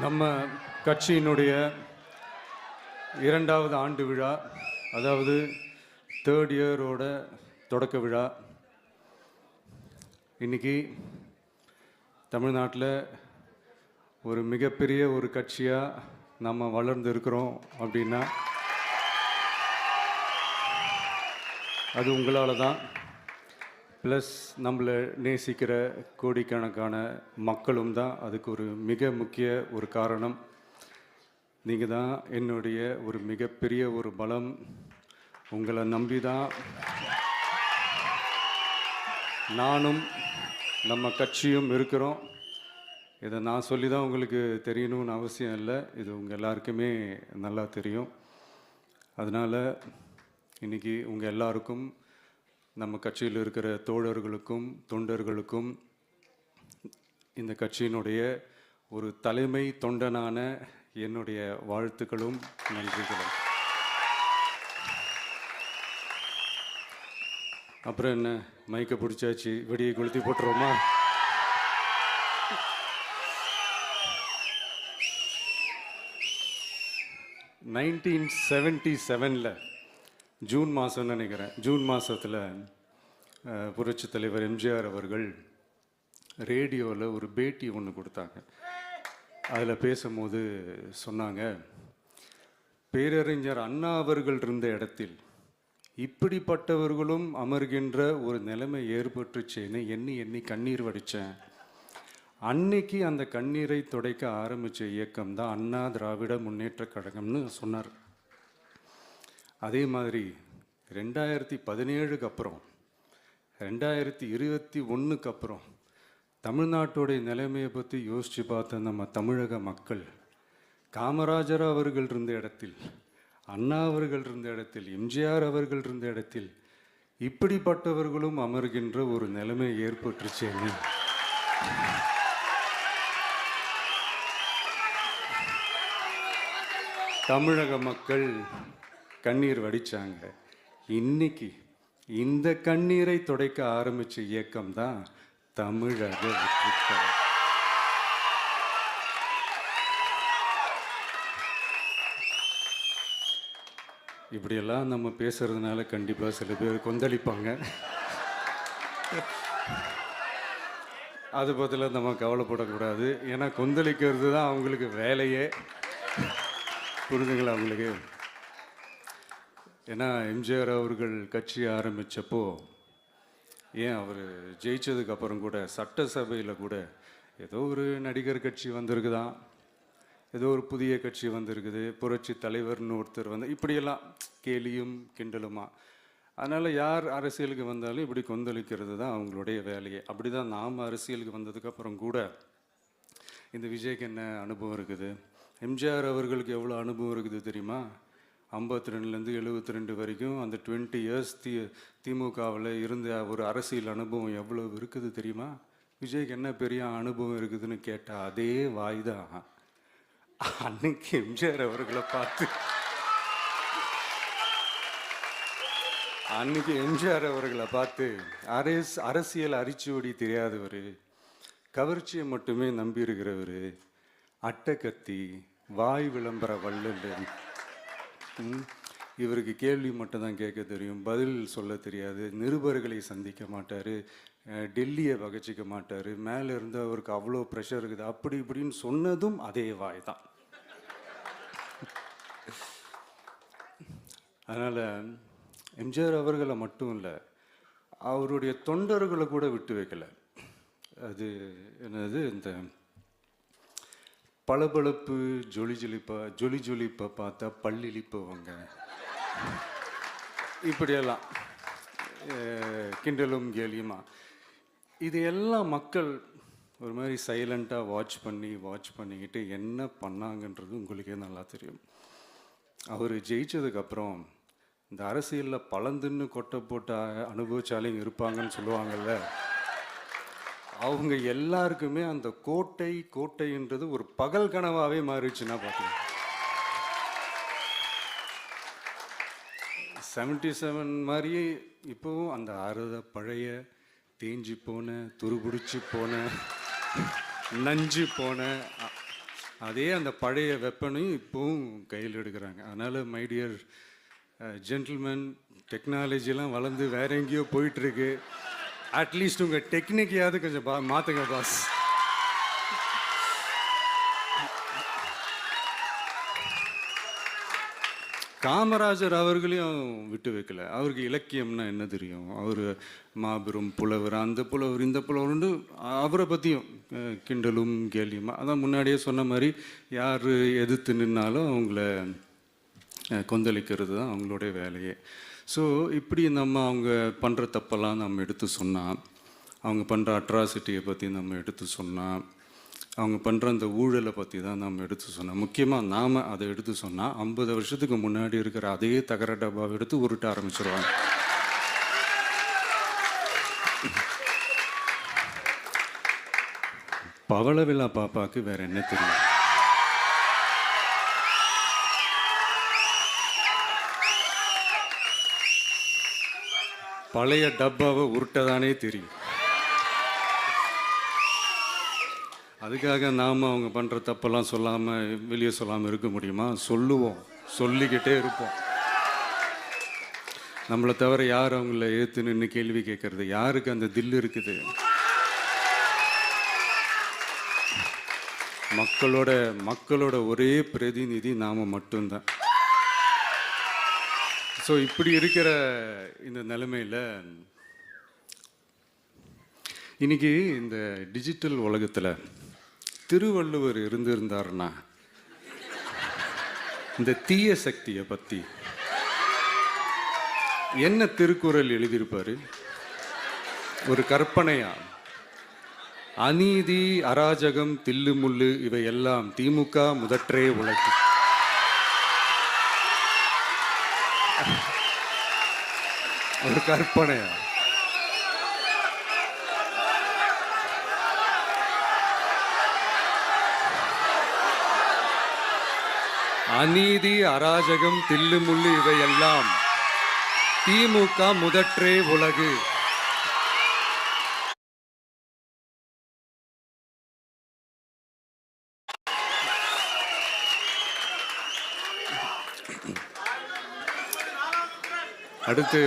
நம்ம கட்சியினுடைய 2வது ஆண்டு விழா, அதாவது 3rd இயரோட தொடக்க விழா இன்னைக்கு தமிழ்நாட்டில் ஒரு மிகப்பெரிய ஒரு கட்சியாக நம்ம வளர்ந்து இருக்கிறோம் அப்படின்னா அது உங்களால் தான். ப்ளஸ் நம்மளை நேசிக்கிற கோடிக்கணக்கான மக்களும் தான் அதுக்கு ஒரு மிக முக்கிய ஒரு காரணம். நீங்கள் தான் என்னுடைய ஒரு மிகப்பெரிய ஒரு பலம். உங்களை நம்பி தான் நானும் நம்ம கட்சியும் இருக்கிறோம். இதை நான் சொல்லி தான் உங்களுக்கு தெரியணும்னு அவசியம் இல்லை, இது உங்கள் எல்லாருக்குமே நல்லா தெரியும். அதனால் இன்றைக்கி உங்கள் எல்லாருக்கும், நம்ம கட்சியில் இருக்கிற தோழர்களுக்கும் தொண்டர்களுக்கும் இந்த கட்சியினுடைய ஒரு தலைமை தொண்டனான என்னுடைய வாழ்த்துக்களும் நன்றிகளும். அப்புறம் என்ன, மைக்கை பிடிச்சாச்சு, வெடியை கொளுத்தி போட்டுருவோமா? (1977) ஜூன் மாதம்னு நினைக்கிறேன். ஜூன் மாதத்தில் புரட்சி தலைவர் எம்ஜிஆர் அவர்கள் ரேடியோவில் ஒரு பேட்டி ஒன்று கொடுத்தாங்க. அதில் பேசும்போது சொன்னாங்க, பேரறிஞர் அண்ணா அவர்கள் இருந்த இடத்தில் இப்படிப்பட்டவர்களும் அமர்கின்ற ஒரு நிலைமை ஏற்பட்டுச்சேன்னு எண்ணி எண்ணி கண்ணீர் வடித்தேன். அன்னைக்கு அந்த கண்ணீரை துடைக்க ஆரம்பித்த இயக்கம் தான் அண்ணா திராவிட முன்னேற்ற கழகம்னு சொன்னார். அதே மாதிரி 2017க்கு அப்புறம் 2021க்கு அப்புறம் தமிழ்நாட்டுடைய நிலைமையை பற்றி யோசித்து பார்த்த நம்ம தமிழக மக்கள், காமராஜர் அவர்கள் இருந்த இடத்தில், அண்ணா அவர்கள் இருந்த இடத்தில், எம்ஜிஆர் அவர்கள் இருந்த இடத்தில் இப்படிப்பட்டவர்களும் அமர்கின்ற ஒரு நிலைமை ஏற்பட்டுருச்சேன்னு தமிழக மக்கள் கண்ணீர் வடித்தாங்க. இன்னைக்கு இந்த கண்ணீரை துடைக்க ஆரம்பித்த இயக்கம் தான் தமிழக வெற்றிக்கழகம். இப்படியெல்லாம் நம்ம பேசுறதுனால கண்டிப்பாக சில பேர் கொந்தளிப்பாங்க. அது பதிலாக நம்ம கவலைப்படக்கூடாது. ஏன்னா கொந்தளிக்கிறது தான் அவங்களுக்கு வேலையே. புரிதுங்களா அவங்களுக்கு? ஏன்னா எம்ஜிஆர் அவர்கள் கட்சி ஆரம்பித்தப்போ, ஏன் அவர் ஜெயிச்சதுக்கப்புறம் கூட சட்டசபையில் கூட ஏதோ ஒரு நடிகர் கட்சி வந்திருக்குதான், ஏதோ ஒரு புதிய கட்சி வந்திருக்குது, புரட்சி தலைவர்னு ஒருத்தர் வந்து, இப்படியெல்லாம் கேலியும் கிண்டலுமா. அதனால் யார் அரசியலுக்கு வந்தாலும் இப்படி கொந்தளிக்கிறது தான் அவங்களுடைய வேலையே. அப்படி தான் நாம் அரசியலுக்கு வந்ததுக்கப்புறம் கூட இந்த விஜய்க்கு என்ன அனுபவம் இருக்குது, எம்ஜிஆர் அவர்களுக்கு எவ்வளோ அனுபவம் இருக்குது தெரியுமா? 52லேருந்து 72 வரைக்கும் அந்த 20 இயர்ஸ் திமுகவில் இருந்த ஒரு அரசியல் அனுபவம் எவ்வளோ இருக்குது தெரியுமா? விஜய்க்கு என்ன பெரிய அனுபவம் இருக்குதுன்னு கேட்டால் அதே வாய் தான் அன்னைக்கு எம்ஜிஆர் அவர்களை பார்த்து, அன்னைக்கு எம்ஜிஆர் அவர்களை பார்த்து, அரசியல் அரிச்சுவடி தெரியாதவர், கவர்ச்சியை மட்டுமே நம்பி இருக்கிறவர், அட்டக்கத்தி, வாய் விளம்பர வள்ளல், இவருக்கு கேள்வி மட்டும் தான் கேட்க தெரியும், பதில் சொல்ல தெரியாது, நிருபர்களை சந்திக்க மாட்டார், டெல்லியை வகச்சிக்க மாட்டார், மேலே இருந்து அவருக்கு அவ்வளோ ப்ரெஷர் இருக்குது, அப்படி இப்படின்னு சொன்னதும் அதே வாய் தான். அதனால் எம்ஜிஆர் அவர்களை மட்டும் இல்லை, அவருடைய தொண்டர்களை கூட விட்டு வைக்கலை. அது என்னது, இந்த பளபளப்பு ஜொலி ஜொலிப்பை பார்த்தா பல்லிழிப்பவங்க, இப்படியெல்லாம் கிண்டலும் கேலியுமா, இது எல்லாம் மக்கள் ஒரு மாதிரி சைலண்ட்டாக வாட்ச் பண்ணிக்கிட்டு என்ன பண்ணாங்கன்றது உங்களுக்கே நல்லா தெரியும். அவர் ஜெயிச்சதுக்கப்புறம் இந்த அரசியலில் பழந்துன்னு கொட்டை போட்ட அனுபவிச்சாலையும் இருப்பாங்கன்னு சொல்லுவாங்கள்ல, அவங்க எல்லாருக்குமே அந்த கோட்டைன்றது ஒரு பகல் கனவாகவே மாறிடுச்சுன்னா பார்த்துங்க. 77 மாதிரியே இப்போவும் அந்த பழைய தேஞ்சு போன, துருபிடிச்சி போன, நஞ்சு போன அதே அந்த பழைய வெப்பனையும் இப்போவும் கையில் எடுக்கிறாங்க. அதனால் மை டியர் ஜென்டில்மேன், டெக்னாலஜிலாம் வளர்ந்து வேற எங்கேயோ போயிட்டுருக்கு. அட்லீஸ்ட் உங்கள் டெக்னிக்கையாவது கொஞ்சம் மாற்றுங்க பாஸ். காமராஜர் அவர்களையும் விட்டு வைக்கல. அவருக்கு இலக்கியம்னா என்ன தெரியும்? அவர் மாபெரும் புலவர், அந்த புலவர் இந்த புலவர்னு அவரை பற்றியும் கிண்டலும் கேலியுமா. அதான் முன்னாடியே சொன்ன மாதிரி யார் எதிர்த்து நின்னாலும் அவங்கள கொந்தளிக்கிறது தான் அவங்களுடைய வேலையே. ஸோ இப்படி நம்ம அவங்க பண்ணுற தப்பெல்லாம் நம்ம எடுத்து சொன்னால், அவங்க பண்ணுற அட்ராசிட்டியை பற்றி நம்ம எடுத்து சொன்னால், அவங்க பண்ணுற அந்த ஊழலை பற்றி தான் நம்ம எடுத்து சொன்னோம். முக்கியமாக நாம் அதை எடுத்து சொன்னால் 50 வருஷத்துக்கு முன்னாடி இருக்கிற அதே தகர டப்பாவை எடுத்து உருட்ட ஆரம்பிச்சிருவாங்க. பவள விழா பாப்பாவுக்கு வேற என்ன தெரியும்? பழைய டப்பாவை உருட்டதானே தெரியும். அதுக்காக நாம் அவங்க பண்ணுற தப்பெல்லாம் சொல்லாமல் வெளியே சொல்லாமல் இருக்க முடியுமா? சொல்லுவோம், சொல்லிக்கிட்டே இருப்போம். நம்மளை தவிர யார் அவங்கள ஏற்று நின்று கேள்வி கேட்கறது? யாருக்கு அந்த தில் இருக்குது? மக்களோட ஒரே பிரதிநிதி நாம் மட்டும்தான். ஸோ இப்படி இருக்கிற இந்த நிலைமையில் இன்னைக்கு இந்த டிஜிட்டல் உலகத்தில் திருவள்ளுவர் இருந்திருந்தாருன்னா இந்த தீய சக்தியை பற்றி என்ன திருக்குறள் எழுதியிருப்பாரு? ஒரு கற்பனையா, அநீதி, அராஜகம், தில்லுமுள்ளு இவை எல்லாம் திமுக முதற்றே உலகு. ஒரு கற்பனையா? அநீதி, அராஜகம், தில்லுமுள்ளு இவை எல்லாம் திமுக முதற்றே உலகு. அடுத்து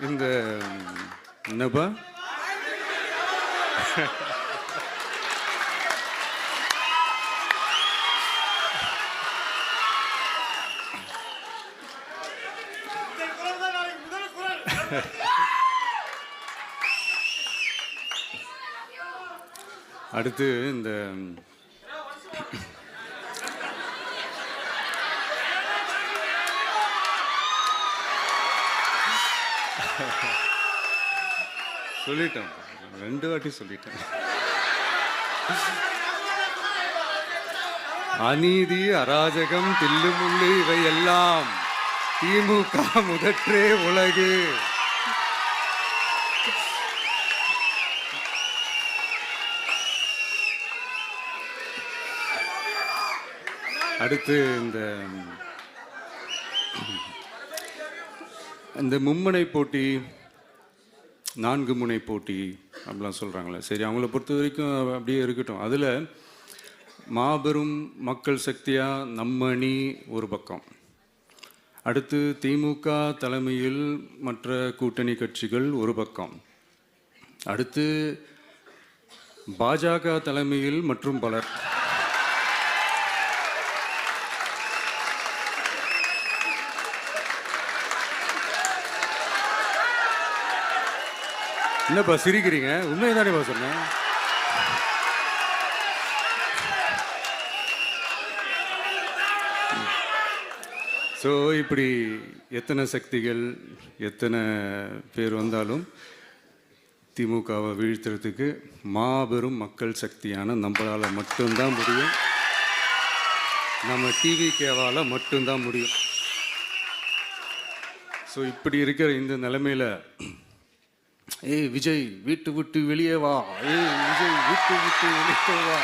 இந்த என்னப்பா அடுத்து இந்த சொல்லிட்டேன், 2 வாட்டி சொல்லிட்டேன். அநீதி, அராஜகம், தில்லுமுள்ளு இவை எல்லாம் திமுக முதற்றே உலகு. அடுத்து இந்த மும்முனை போட்டி, 4 முனை போட்டி அப்படிலாம் சொல்கிறாங்களே, சரி அவங்கள பொறுத்த வரைக்கும் அப்படியே இருக்கட்டும். அதில் மாபெரும் மக்கள் சக்தியாக நம்ம அணி ஒரு பக்கம், அடுத்து திமுக தலைமையில் மற்ற கூட்டணி கட்சிகள் ஒரு பக்கம், அடுத்து பாஜக தலைமையில் மற்றும் பலர். என்னப்பா சிரிக்கிறீங்க? உண்மையை தானேப்பா சொன்னேன். ஸோ இப்படி எத்தனை சக்திகள் எத்தனை பேர் வந்தாலும் திமுகவை வீழ்த்துறதுக்கு மாபெரும் மக்கள் சக்தியான நம்மளால் மட்டும்தான் முடியும். நம்ம டிவிகேவால் மட்டும்தான் முடியும். ஸோ இப்படி இருக்கிற இந்த நிலைமையில் ஏய் விஜய் வீட்டு விட்டு வெளியே வா, ஏய் விஜய் வீட்டு விட்டு வெளியே வா,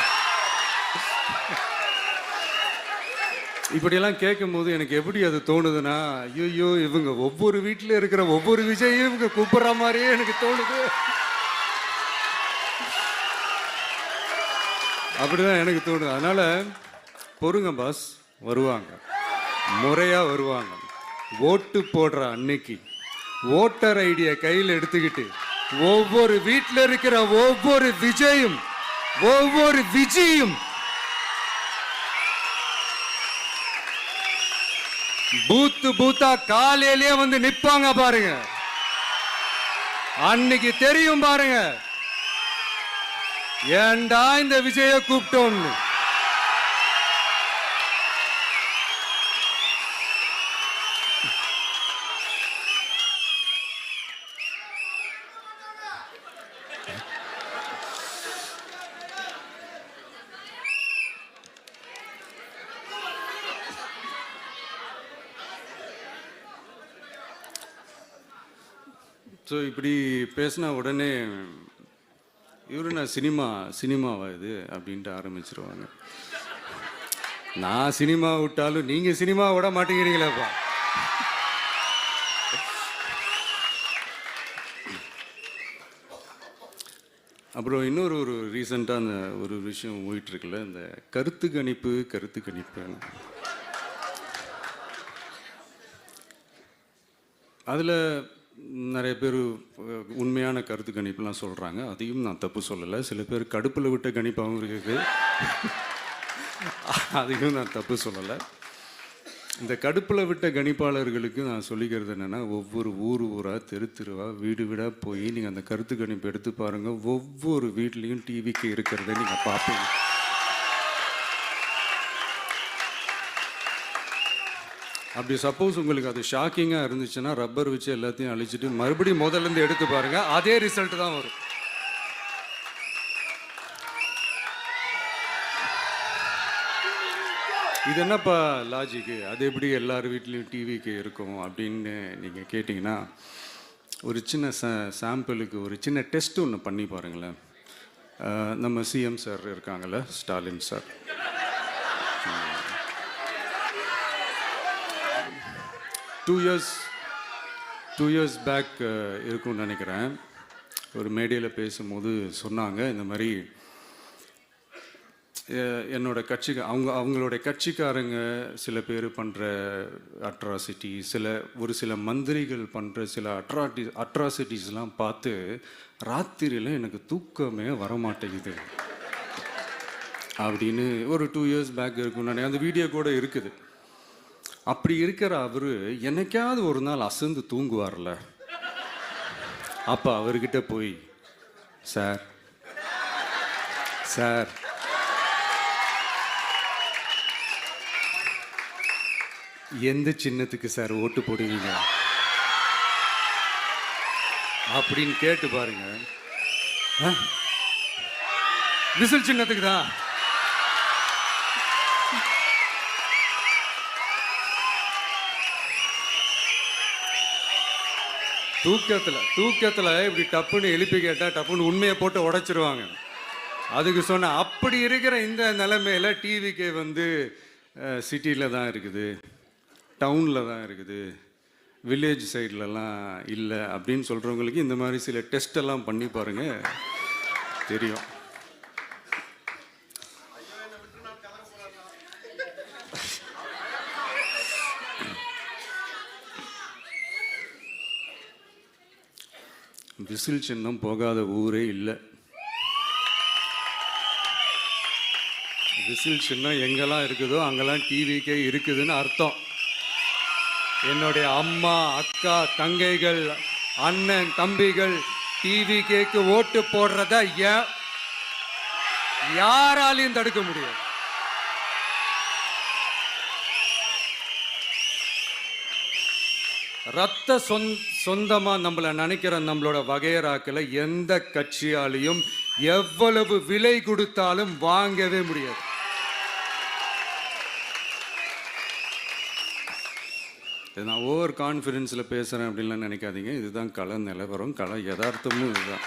இப்படியெல்லாம் கேட்கும் போது எனக்கு எப்படி அது தோணுதுன்னா, ஐயோ இவங்க ஒவ்வொரு வீட்டில் இருக்கிற ஒவ்வொரு விஜயும் இவங்க கூப்பிட்ற மாதிரியே எனக்கு தோணுது. அப்படிதான் எனக்கு தோணுது. அதனால பொறுங்க பாஸ், வருவாங்க, முறையா வருவாங்க. ஓட்டு போடுற அன்னைக்கு ஓட்டர் ஐடியை கையில் எடுத்துக்கிட்டு ஒவ்வொரு வீட்டில் இருக்கிற ஒவ்வொரு விஜயும் ஒவ்வொரு விஜயும் பூத்தா காலையிலேயே வந்து நிப்பாங்க பாருங்க. அன்னைக்கு தெரியும் பாருங்க, ஏண்டா இந்த விஜய கூப்பிட்டோம்னு. ஸோ இப்படி பேசினா உடனே இவரு நான் சினிமாவா இது அப்படின்ட்டு ஆரம்பிச்சிருவாங்க. நான் சினிமா விட்டாலும் நீங்க சினிமா விட மாட்டேங்கிறீங்களேப்பா. அப்புறம் இன்னொரு ரீசெண்டாக அந்த ஒரு விஷயம் போயிட்டு இருக்குல்ல, இந்த கருத்து கணிப்பு அதில் நிறைய பேர் உண்மையான கருத்து கணிப்புலாம் சொல்கிறாங்க. அதையும் நான் தப்பு சொல்லலை. சில பேர் கடுப்பில் விட்ட கணிப்பாகவும் இருக்குது, அதையும் நான் தப்பு சொல்லலை. இந்த கடுப்பில் விட்ட கணிப்பாளர்களுக்கு நான் சொல்லிக்கிறது என்னென்னா, ஒவ்வொரு ஊராக தெருவா வீடு வீடாக போய் நீங்கள் அந்த கருத்து கணிப்பு எடுத்து பாருங்கள். ஒவ்வொரு வீட்லேயும் டிவிக்கு இருக்கிறத நீங்கள் பார்ப்பீங்க. அப்படி சப்போஸ் உங்களுக்கு அது ஷாக்கிங்காக இருந்துச்சுன்னா ரப்பர் வச்சு எல்லாத்தையும் அழிச்சிட்டு மறுபடியும் முதல்லேருந்து எடுத்து பாருங்கள், அதே ரிசல்ட் தான் வரும். இது என்னப்பா லாஜிக்கு, அது எப்படி எல்லார் வீட்லேயும் டிவிக்கு இருக்கும் அப்படின்னு நீங்கள் கேட்டிங்கன்னா, ஒரு சின்ன சாம்பிளுக்கு ஒரு சின்ன டெஸ்ட் ஒன்று பண்ணி பாருங்களேன். நம்ம சிஎம் சார் இருக்காங்கள்ல, ஸ்டாலின் சார், 2 years பேக் இருக்கும்னு நினைக்கிறேன். ஒரு மேடையில் பேசும்போது சொன்னாங்க, இந்த மாதிரி என்னோட கட்சிக்கு அவங்களோட கட்சிக்காரங்க சில பேர் பண்ணுற அட்ராசிட்டி, ஒரு சில மந்திரிகள் பண்ணுற சில அட்ராசிட்டிஸ்லாம் பார்த்து ராத்திரியில் எனக்கு தூக்கமே வரமாட்டேங்குது அப்படின்னு ஒரு 2 years பேக் இருக்கும்னு நினைக்கிறேன். அந்த வீடியோ கூட இருக்குது. அப்படி இருக்கிற அவரு என்னைக்காவது ஒரு நாள் அசந்து தூங்குவார்ல, அப்போ அவர்கிட்ட போய், சார் சார் எந்த சின்னத்துக்கு சார் ஓட்டு போடுவீங்க அப்படின்னு கேட்டு பாருங்க. விசில் சின்னத்துக்கு தான். தூக்கத்தில் இப்படி டப்புன்னு எழுப்பி கேட்டால் டப்புன்னு உண்மையை போட்டு உடைச்சிருவாங்க. அதுக்கு சொன்ன அப்படி இருக்கிற இந்த நிலைமையில டிவிக்கே வந்து சிட்டியில் தான் இருக்குது, டவுனில் தான் இருக்குது, வில்லேஜ் சைட்லலாம் இல்லை அப்படின்னு சொல்கிறவங்களுக்கு இந்த மாதிரி சில டெஸ்ட் எல்லாம் பண்ணி பாருங்க, தெரியும். விசில் சின்னம் போகாத ஊரே இல்லை. விசில் சின்னம் எங்கெல்லாம் இருக்குதோ அங்கெல்லாம் டிவிக்கே இருக்குதுன்னு அர்த்தம். என்னுடைய அம்மா, அக்கா, தங்கைகள், அண்ணன், தம்பிகள் டிவிக்கேக்கு ஓட்டு போடுறத யாராலையும் தடுக்க முடியாது. ரத்த சொந்தமா நம்மள நினைக்கிற நம்மளோட வகையராக்களை எந்த கட்சியாலையும் எவ்வளவு விலை கொடுத்தாலும் வாங்கவே முடியாது. நான் ஓவர் கான்ஃபிடென்ஸில் பேசுகிறேன் அப்படின்லாம் நினைக்காதீங்க. இதுதான் கள நிலவரம், கள யதார்த்தமும் இதுதான்.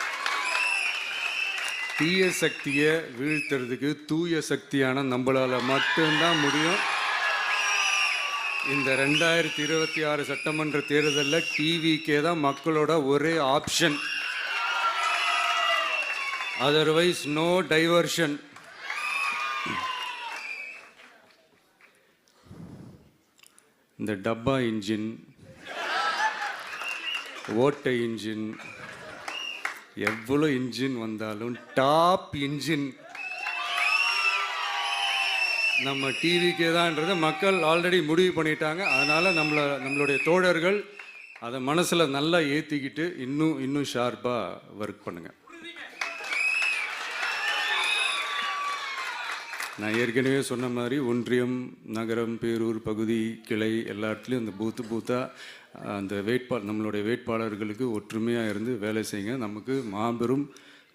தீய சக்தியை வீழ்த்துறதுக்கு தூய சக்தியான நம்மளால் மட்டும்தான் முடியும். இந்த 2026 சட்டமன்ற தேர்தலில் டிவிக்கே தான் மக்களோட ஒரே ஆப்ஷன். Otherwise no diversion. இந்த டப்பா இன்ஜின், ஓட்டை இன்ஜின், எவ்வளோ இன்ஜின் வந்தாலும் டாப் இன்ஜின் நம்ம டிவிக்கே தான்ன்றதை மக்கள் ஆல்ரெடி முடிவு பண்ணிட்டாங்க. அதனால் நம்மளுடைய தோழர்கள் அதை மனசில் நல்லா ஏற்றிக்கிட்டு இன்னும் ஷார்ப்பாக ஒர்க் பண்ணுங்கள். நான் ஏற்கனவே சொன்ன மாதிரி ஒன்றியம், நகரம், பேரூர், பகுதி, கிளை எல்லா இடத்துலையும் அந்த பூத்தாக அந்த நம்மளுடைய வேட்பாளர்களுக்கு ஒற்றுமையாக இருந்து வேலை செய்யுங்க. நமக்கு மாபெரும்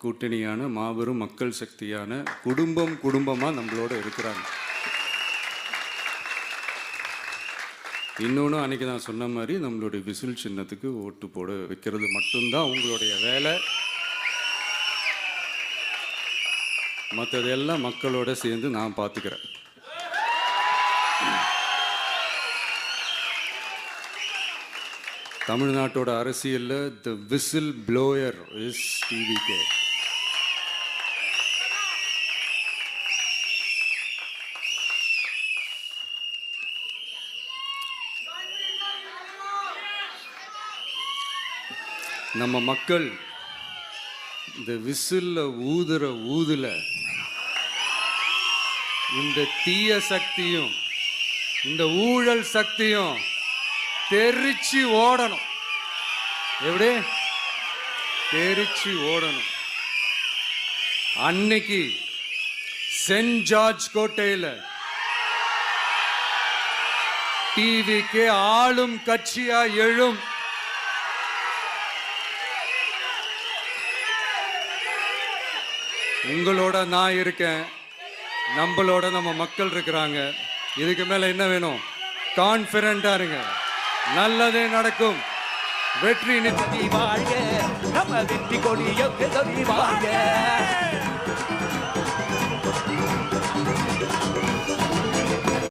கூட்டணியான மாபெரும் மக்கள் சக்தியான குடும்பமாக நம்மளோட இருக்கிறாங்க. இன்னொன்று அன்றைக்கி நான் சொன்ன மாதிரி நம்மளுடைய விசில் சின்னத்துக்கு ஓட்டு போட வைக்கிறது மட்டும்தான் உங்களுடைய வேலை. மற்றதெல்லாம் மக்களோட சேர்ந்து நான் பார்த்துக்கிறேன். தமிழ்நாட்டோட அரசியலில் த விசில் ப்ளோயர் இஸ் டிவிகே. நம்ம மக்கள் இந்த விசில்ல ஊதுல இந்த தீய சக்தியும் இந்த ஊழல் சக்தியும் தெரிச்சு ஓடணும். எப்படி தெரிச்சு ஓடணும்? அன்னைக்கு சென்ட் ஜார்ஜ் கோட்டையில் டிவிக்கு ஆளும் கட்சியா எழும். உங்களோட நான் இருக்கேன், நம்மளோட நம்ம மக்கள் இருக்கிறாங்க. இதுக்கு மேல என்ன வேணும்? கான்ஃபிடென்ட்டா இருங்க, நல்லதே நடக்கும். வெற்றி நிச்சயம். நம்ம வெற்றி கொடி வாழ்க.